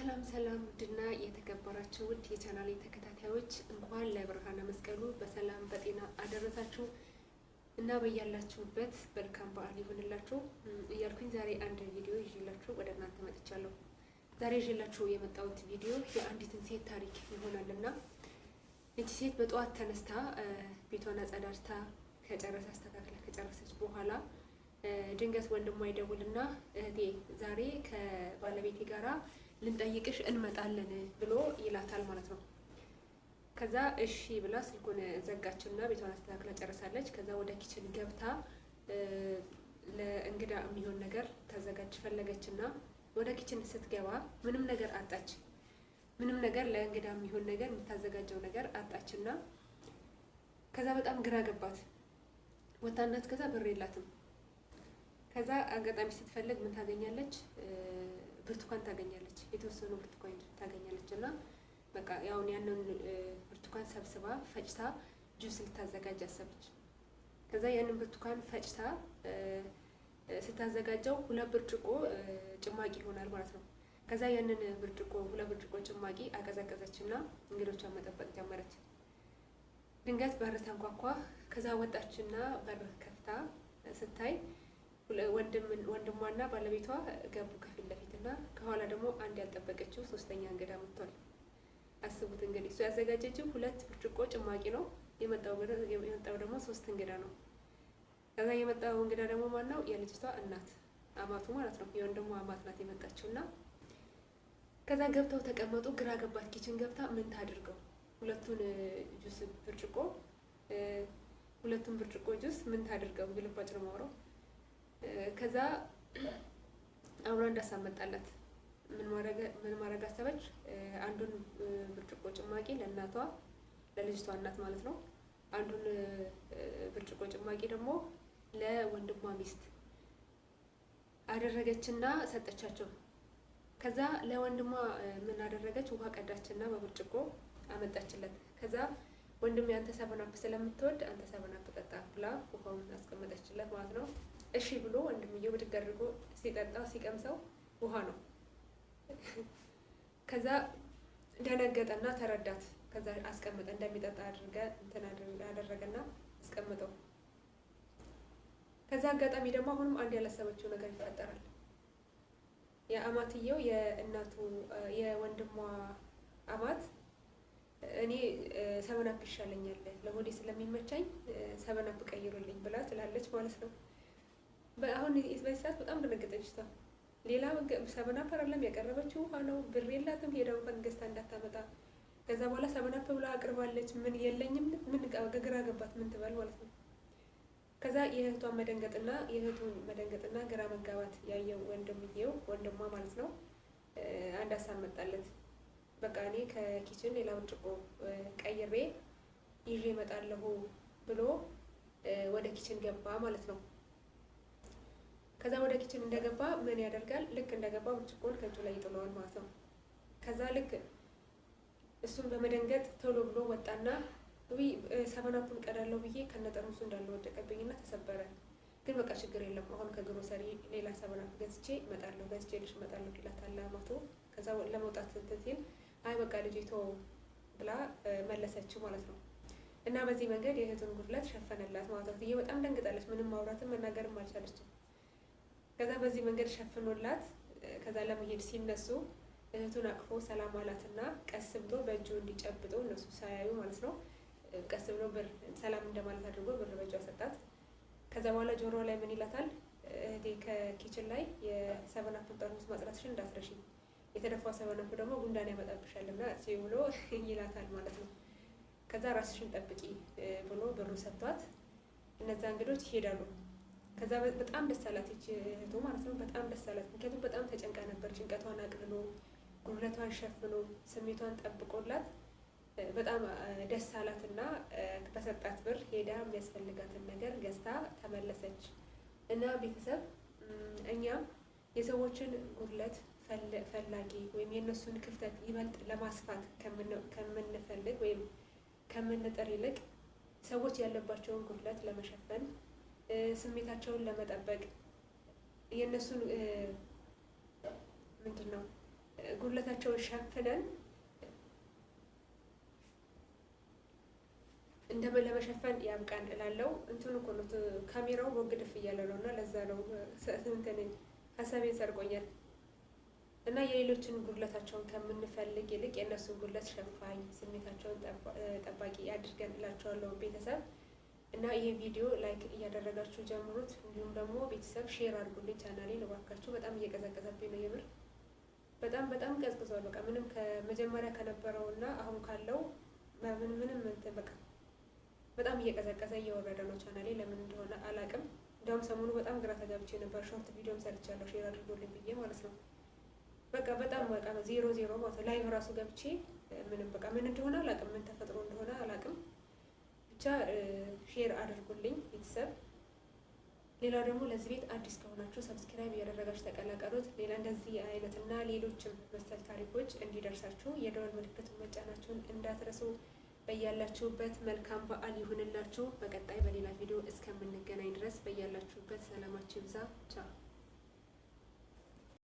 ሰላም ሰላም ውድና የተከበራችሁ ውድ የቻናሌ ተከታታዮች እንኳን ለብርሃነ መስቀሉ በሰላም በጤና አደረሳችሁ እና በያላችሁበት መልካም በዓል ይሁንላችሁ እያልኩኝ ዛሬ አንድ ቪዲዮ ይዤላችሁ ወደ እናንተ መጥቻለሁ። ዛሬ ይዤላችሁ የመጣሁት ቪዲዮ የአንዲትን ሴት ታሪክ ይሆናልና እቺ ሴት በጠዋት ተነስታ ቤቷን አጸዳድታ አስተካክላ ከጨረሰች በኋላ ድንገት ወንድሟ ይደውልና እህቴ ዛሬ ከባለቤቴ ጋራ ልንጠይቅሽ እንመጣለን ብሎ ይላታል ማለት ነው። ከዛ እሺ ብላ ስልኩን ዘጋችና ቤቷን አስተካክላ ጨርሳለች። ከዛ ወደ ኪችን ገብታ ለእንግዳ የሚሆን ነገር ታዘጋጅ ፈለገችና ወደ ኪችን ስትገባ ምንም ነገር አጣች። ምንም ነገር ለእንግዳ የሚሆን ነገር የምታዘጋጀው ነገር አጣችና ከዛ በጣም ግራ ገባት። ወጣናት ከዛ ብር የላትም። ከዛ አጋጣሚ ስትፈልግ ምን ታገኛለች? ብርቱካን ታገኛለች። የተወሰኑ ብርቱካን ታገኛለች እና በቃ ያው ያንን ብርቱካን ሰብስባ ፈጭታ ጁስ ልታዘጋጅ አሰበች። ከዛ ያንን ብርቱካን ፈጭታ ስታዘጋጀው 2 ብርጭቆ ጭማቂ ይሆናል ማለት ነው። ከዛ ያንን ብርጭቆ 2 ብርጭቆ ጭማቂ አቀዘቀዘችና እንግዶቿን መጠበቅ ጀመረች። ድንገት በር ተንኳኳ። ከዛ ወጣችና በር ከፍታ ስታይ ወንድሟና ባለቤቷ ገቡ ከፊት ለፊትና ከኋላ ደግሞ አንድ ያልጠበቀችው 3ኛ እንግዳ መጥቷል። አስቡት እንግዲህ እሱ ያዘጋጀችው 2 ብርጭቆ ጭማቂ ነው። የመጣው ደግሞ 3 እንግዳ ነው። ከዛ የመጣው እንግዳ ደግሞ ማን ነው? የልጅቷ እናት አማቱ ማለት ነው። የወንድሟ አማት ናት የመጣችውና ከዛ ገብተው ተቀመጡ። ግራ ገባት። ኪችን ገብታ ምን ታድርገው? ሁለቱን ብርጭቆ ጁስ ምን ታድርገው? ግልባጭ ነው የማወራው። ከዛ አብራ እንዳሳመጣላት ምን ማድረግ አሰበች? አንዱን ብርጭቆ ጭማቂ ለእናቷ ለልጅቷ እናት ማለት ነው። አንዱን ብርጭቆ ጭማቂ ደግሞ ለወንድሟ ሚስት አደረገችና ሰጠቻቸው። ከዛ ለወንድሟ ምን አደረገች? ውሃ ቀዳችና በብርጭቆ አመጣችለት። ከዛ ወንድም ያንተ 7 ስለምትወድ አንተ 7 ጠጣ ብላ ውሃውን አስቀመጠችለት ማለት ነው። እሺ ብሎ ወንድምየው ብድግ አድርጎ ሲጠጣው ሲቀምሰው ውሃ ነው። ከዛ ደነገጠና ተረዳት። ከዛ አስቀመጠ። እንደሚጠጣ አደረገና አስቀመጠው። ከዛ አጋጣሚ ደግሞ አሁንም አንድ ያላሰበችው ነገር ይፈጠራል። የአማትየው የእናቱ የወንድሟ አማት እኔ 7 ይሻለኛል ለሆዴ ስለሚመቻኝ 7 ቀይሩልኝ ብላ ትላለች ማለት ነው። አሁን በዚህ ሰዓት በጣም ደነገጠች። ሌላ 7 አይደለም ያቀረበችው ውሃ ነው። ብር የላትም። ሄደው እንኳን ገዝታ እንዳታመጣ ከዛ በኋላ 7 ብላ አቅርባለች። ምን የለኝም ምን ግራ ገባት። ምን ትበል ማለት ነው። ከዛ የእህቱን መደንገጥና ግራ መጋባት ያየው ወንድሟ ማለት ነው አንድ ሀሳብ መጣለት። በቃ እኔ ከኪችን ሌላ ብርጭቆ ቀይሬ ይዤ እመጣለሁ ብሎ ወደ ኪችን ገባ ማለት ነው። ከዛ ወደ ኪችን እንደገባ ምን ያደርጋል? ልክ እንደገባ ብርጭቆን ከእጁ ላይ ይጥለዋል ማለት ነው። ከዛ ልክ እሱን በመደንገጥ ቶሎ ብሎ ወጣና 7 ቀዳለሁ ብዬ ከነጠርሙሱ እንዳለ ወደቀብኝና ተሰበረ። ግን በቃ ችግር የለም አሁን ከግሮሰሪ ሌላ 7 ገዝቼልሽ እመጣለሁ ይላታል አማቱ። ከዛ ለመውጣት ስትል አይ በቃ ልጅቷ ብላ መለሰችው ማለት ነው። እና በዚህ መንገድ የእህቱን ጉድለት ሸፈነላት ማለት ነው። ይሄ በጣም ደንግጣለች። ምንም ማውራትም መናገርም አልቻለችም። ከዛ በዚህ መንገድ ሸፍኖላት ከዛ ለመሄድ ሲነሱ እህቱን አቅፎ ሰላም አላትና ቀስ ብሎ በእጁ እንዲጨብጡ እነሱ ሳያዩ ማለት ነው ቀስ ብሎ ብር ሰላም እንደማለት አድርጎ ብር በእጇ ሰጣት። ከዛ በኋላ ጆሮ ላይ ምን ይላታል? እህቴ ከኪችን ላይ የ7 ጠርሙስ ማጽዳትሽን እንዳትረሺ፣ የተደፋ 7 ደግሞ ጉንዳን ያመጣብሻልና ብሎ ይላታል ማለት ነው። ከዛ ራስሽን ጠብቂ ብሎ ብሩ ሰጥቷት እነዛ እንግዶች ይሄዳሉ። ከዛ በጣም ደስ አላት እህቱ ማለት ነው። በጣም ደስ አላት። ምክንያቱም በጣም ተጨንቃ ነበር። ጭንቀቷን አቅልሎ ጉድለቷን ሸፍኖ ስሜቷን ጠብቆላት በጣም ደስ አላትና በሰጣት ብር ሄዳ የሚያስፈልጋትን ነገር ገዝታ ተመለሰች። እና ቤተሰብ እኛም የሰዎችን ጉድለት ፈላጊ ወይም የእነሱን ክፍተት ይበልጥ ለማስፋት ከምንፈልግ ወይም ከምንጥር ይልቅ ሰዎች ያለባቸውን ጉድለት ለመሸፈን ስሜታቸውን ለመጠበቅ የእነሱን ጉድለታቸውን ሸፍነን ለመሸፈን ያብቃን እላለሁ። እንትኑ እኮ ነው ካሜራው ወግድፍ እያለ ነው እና ለዛ ነው እንትን ሀሳቤን ሰርቆኛል። እና የሌሎችን ጉድለታቸውን ከምንፈልግ ይልቅ የእነሱን ጉድለት ሸፋኝ ስሜታቸውን ጠባቂ ያድርገን እላቸዋለሁ ቤተሰብ። እና ይሄን ቪዲዮ ላይክ እያደረጋችሁ ጀምሩት። እንዲሁም ደግሞ ቤተሰብ ሼር አድርጉልኝ ቻናሌን እባካችሁ። በጣም እየቀዘቀዘብኝ ነው የምር በጣም ቀዝቅዟል። በቃ ምንም ከመጀመሪያ ከነበረው እና አሁን ካለው ምንም እንትን በቃ በጣም እየቀዘቀዘ እየወረደ ነው ቻናሌ። ለምን እንደሆነ አላቅም። እንደውም ሰሞኑ በጣም ግራ ተጋብቼ ነበር። ሾርት ቪዲዮም ሰርቻለሁ ሼር አድርጉልኝ ብዬ ማለት ነው። በጣም በቃ 0 ማለት ላይቭ ራሱ ገብቼ ምንም በቃ ምን እንደሆነ አላቅም፣ ምን ተፈጥሮ እንደሆነ አላቅም። ብቻ ሼር አድርጉልኝ ቤተሰብ። ሌላው ደግሞ ለዚህ ቤት አዲስ ከሆናችሁ ሰብስክራይብ እያደረጋችሁ ተቀላቀሉት። ሌላ እንደዚህ አይነትና ሌሎችም መሰል ታሪኮች እንዲደርሳችሁ የደወል ምልክቱን መጫናችሁን እንዳትረሱ። በያላችሁበት መልካም በዓል ይሁንላችሁ። በቀጣይ በሌላ ቪዲዮ እስከምንገናኝ ድረስ በያላችሁበት ሰላማችሁ ይብዛ። ቻው።